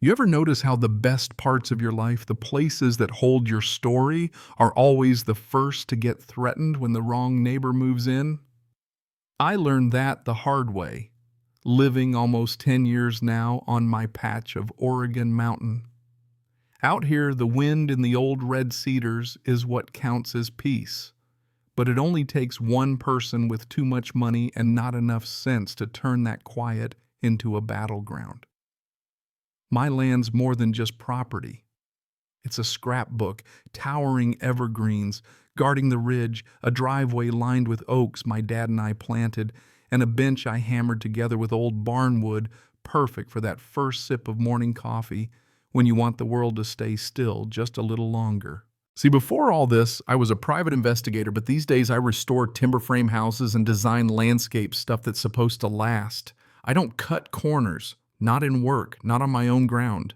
You ever notice how the best parts of your life, the places that hold your story, are always the first to get threatened when the wrong neighbor moves in? I learned that the hard way, living almost 10 years now on my patch of Oregon mountain. Out here, the wind in the old red cedars is what counts as peace. But it only takes one person with too much money and not enough sense to turn that quiet into a battleground. My land's more than just property. It's a scrapbook, towering evergreens, guarding the ridge, a driveway lined with oaks my dad and I planted, and a bench I hammered together with old barnwood, perfect for that first sip of morning coffee when you want the world to stay still just a little longer. See, before all this, I was a private investigator, but these days I restore timber frame houses and design landscape stuff that's supposed to last. I don't cut corners. Not in work, not on my own ground.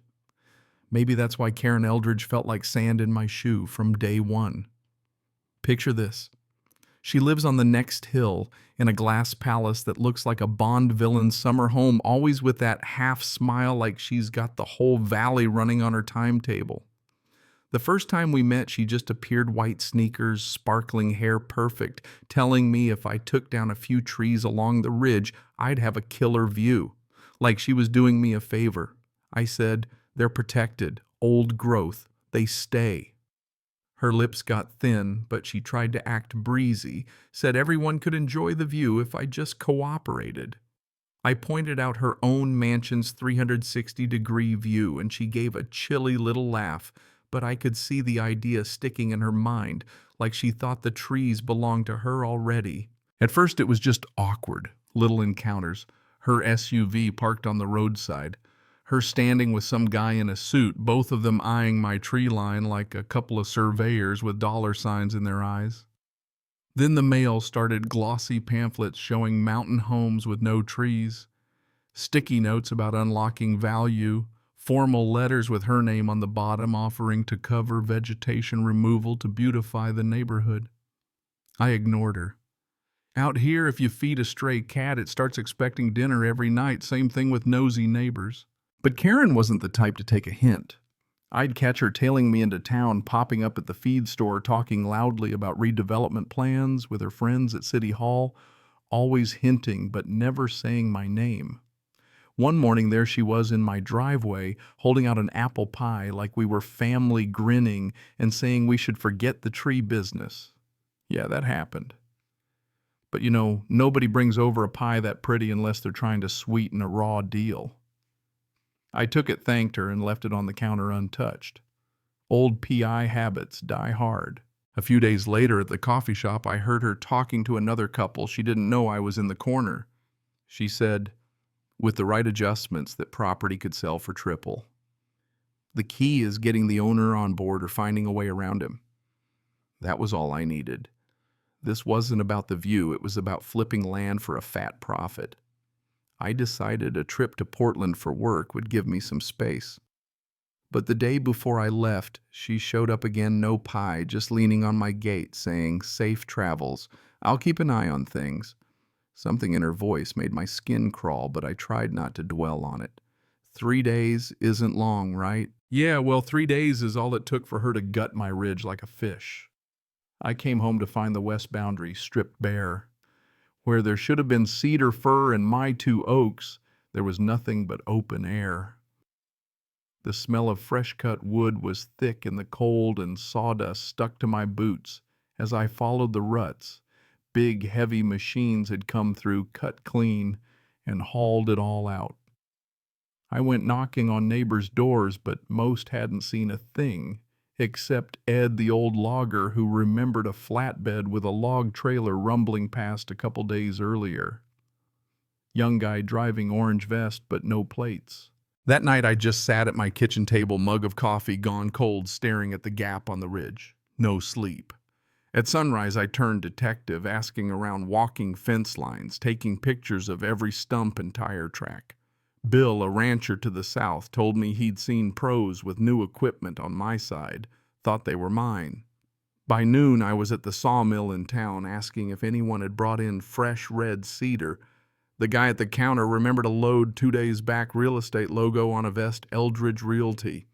Maybe that's why Karen Eldridge felt like sand in my shoe from day one. Picture this. She lives on the next hill in a glass palace that looks like a Bond villain's summer home, always with that half smile like she's got the whole valley running on her timetable. The first time we met, she just appeared, white sneakers, sparkling hair perfect, telling me if I took down a few trees along the ridge, I'd have a killer view. Like she was doing me a favor. I said, "They're protected, old growth, they stay." Her lips got thin, but she tried to act breezy, said everyone could enjoy the view if I just cooperated. I pointed out her own mansion's 360-degree view, and she gave a chilly little laugh, but I could see the idea sticking in her mind, like she thought the trees belonged to her already. At first it was just awkward, little encounters. Her SUV parked on the roadside, her standing with some guy in a suit, both of them eyeing my tree line like a couple of surveyors with dollar signs in their eyes. Then the mail started, glossy pamphlets showing mountain homes with no trees, sticky notes about unlocking value, formal letters with her name on the bottom offering to cover vegetation removal to beautify the neighborhood. I ignored her. Out here, if you feed a stray cat, it starts expecting dinner every night. Same thing with nosy neighbors. But Karen wasn't the type to take a hint. I'd catch her tailing me into town, popping up at the feed store, talking loudly about redevelopment plans with her friends at City Hall, always hinting but never saying my name. One morning there she was in my driveway, holding out an apple pie like we were family, grinning and saying we should forget the tree business. Yeah, that happened. But nobody brings over a pie that pretty unless they're trying to sweeten a raw deal. I took it, thanked her, and left it on the counter untouched. Old PI habits die hard. A few days later at the coffee shop, I heard her talking to another couple. She didn't know I was in the corner. She said, with the right adjustments, that property could sell for triple. The key is getting the owner on board or finding a way around him. That was all I needed. This wasn't about the view, it was about flipping land for a fat profit. I decided a trip to Portland for work would give me some space. But the day before I left, she showed up again, no pie, just leaning on my gate, saying, "Safe travels. I'll keep an eye on things." Something in her voice made my skin crawl, but I tried not to dwell on it. 3 days isn't long, right? Yeah, well, 3 days is all it took for her to gut my ridge like a fish. I came home to find the west boundary stripped bare. Where there should have been cedar, fir, and my 2 oaks, there was nothing but open air. The smell of fresh-cut wood was thick in the cold, and sawdust stuck to my boots as I followed the ruts. Big, heavy machines had come through, cut clean, and hauled it all out. I went knocking on neighbors' doors, but most hadn't seen a thing, except Ed, the old logger, who remembered a flatbed with a log trailer rumbling past a couple days earlier. Young guy driving, orange vest, but no plates. That night I just sat at my kitchen table, mug of coffee gone cold, staring at the gap on the ridge. No sleep. At sunrise I turned detective, asking around walking fence lines, taking pictures of every stump and tire track. Bill, a rancher to the south, told me he'd seen pros with new equipment on my side, thought they were mine. By noon, I was at the sawmill in town asking if anyone had brought in fresh red cedar, The guy at the counter remembered a load 2 days back real estate logo on a vest, Eldridge Realty.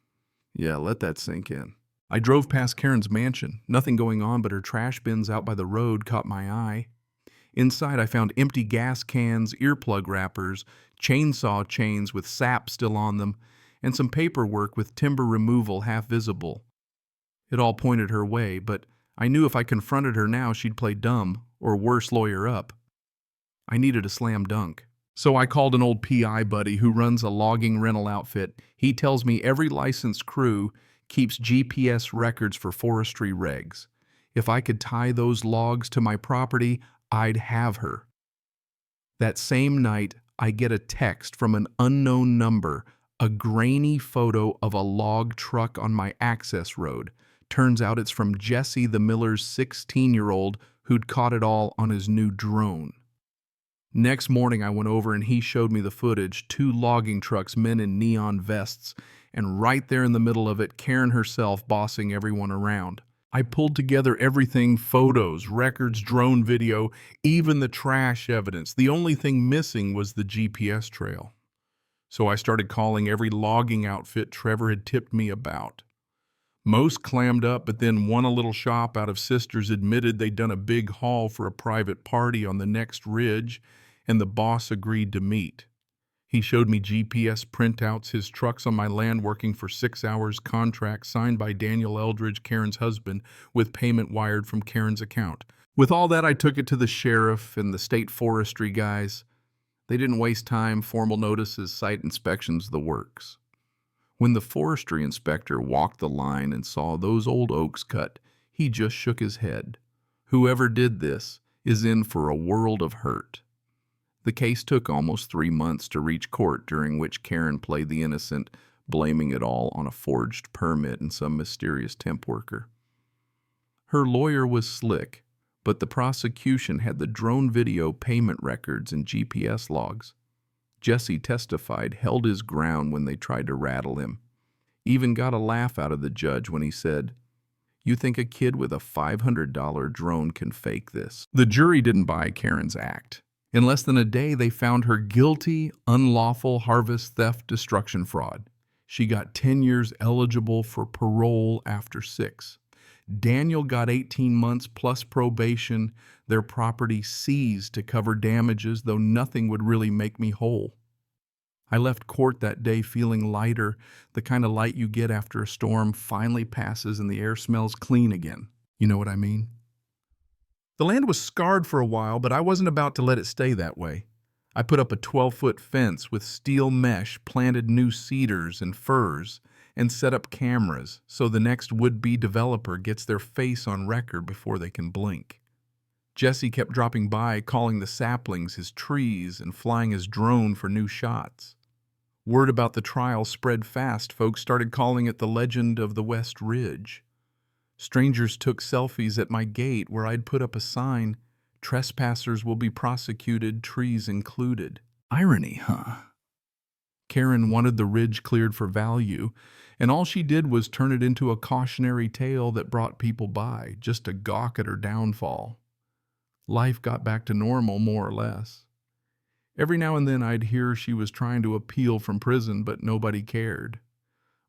Yeah, let that sink in. I drove past Karen's mansion. Nothing going on, but her trash bins out by the road caught my eye. Inside, I found empty gas cans, earplug wrappers, chainsaw chains with sap still on them, and some paperwork with timber removal half visible. It all pointed her way, but I knew if I confronted her now, she'd play dumb, or worse, lawyer up. I needed a slam dunk. So I called an old PI buddy who runs a logging rental outfit. He tells me every licensed crew keeps GPS records for forestry regs. If I could tie those logs to my property, I'd have her. That same night, I get a text from an unknown number, a grainy photo of a log truck on my access road. Turns out it's from Jesse the miller's 16-year-old who'd caught it all on his new drone. Next morning, I went over and he showed me the footage, 2 logging trucks, men in neon vests, and right there in the middle of it, Karen herself bossing everyone around. I pulled together everything, photos, records, drone video, even the trash evidence. The only thing missing was the GPS trail. So I started calling every logging outfit Trevor had tipped me about. Most clammed up, but then one, a little shop out of Sisters, admitted they'd done a big haul for a private party on the next ridge, and the boss agreed to meet. He showed me GPS printouts, his trucks on my land working for 6 hours, contract signed by Daniel Eldridge, Karen's husband, with payment wired from Karen's account. With all that, I took it to the sheriff and the state forestry guys. They didn't waste time, formal notices, site inspections, the works. When the forestry inspector walked the line and saw those old oaks cut, he just shook his head. Whoever did this is in for a world of hurt. The case took almost 3 months to reach court, during which Karen played the innocent, blaming it all on a forged permit and some mysterious temp worker. Her lawyer was slick, but the prosecution had the drone video, payment records, and GPS logs. Jesse testified, held his ground when they tried to rattle him. Even got a laugh out of the judge when he said, "You think a kid with a $500 drone can fake this?" The jury didn't buy Karen's act. In less than a day, they found her guilty, unlawful harvest theft destruction fraud. She got 10 years eligible for parole after 6. Daniel got 18 months plus probation, their property seized to cover damages, though nothing would really make me whole. I left court that day feeling lighter, the kind of light you get after a storm finally passes and the air smells clean again. You know what I mean? The land was scarred for a while, but I wasn't about to let it stay that way. I put up a 12-foot fence with steel mesh, planted new cedars and firs, and set up cameras so the next would-be developer gets their face on record before they can blink. Jesse kept dropping by, calling the saplings his trees and flying his drone for new shots. Word about the trial spread fast. Folks started calling it the legend of the West Ridge. Strangers took selfies at my gate where I'd put up a sign, "Trespassers will be prosecuted, trees included." Irony, huh? Karen wanted the ridge cleared for value, and all she did was turn it into a cautionary tale that brought people by, just to gawk at her downfall. Life got back to normal, more or less. Every now and then I'd hear she was trying to appeal from prison, but nobody cared.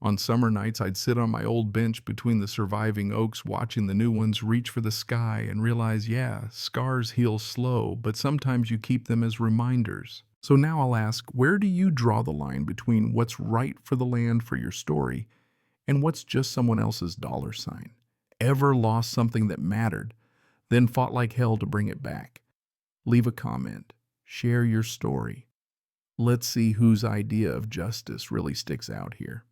On summer nights, I'd sit on my old bench between the surviving oaks watching the new ones reach for the sky and realize, yeah, scars heal slow, but sometimes you keep them as reminders. So now I'll ask, where do you draw the line between what's right for the land for your story and what's just someone else's dollar sign? Ever lost something that mattered, then fought like hell to bring it back? Leave a comment. Share your story. Let's see whose idea of justice really sticks out here.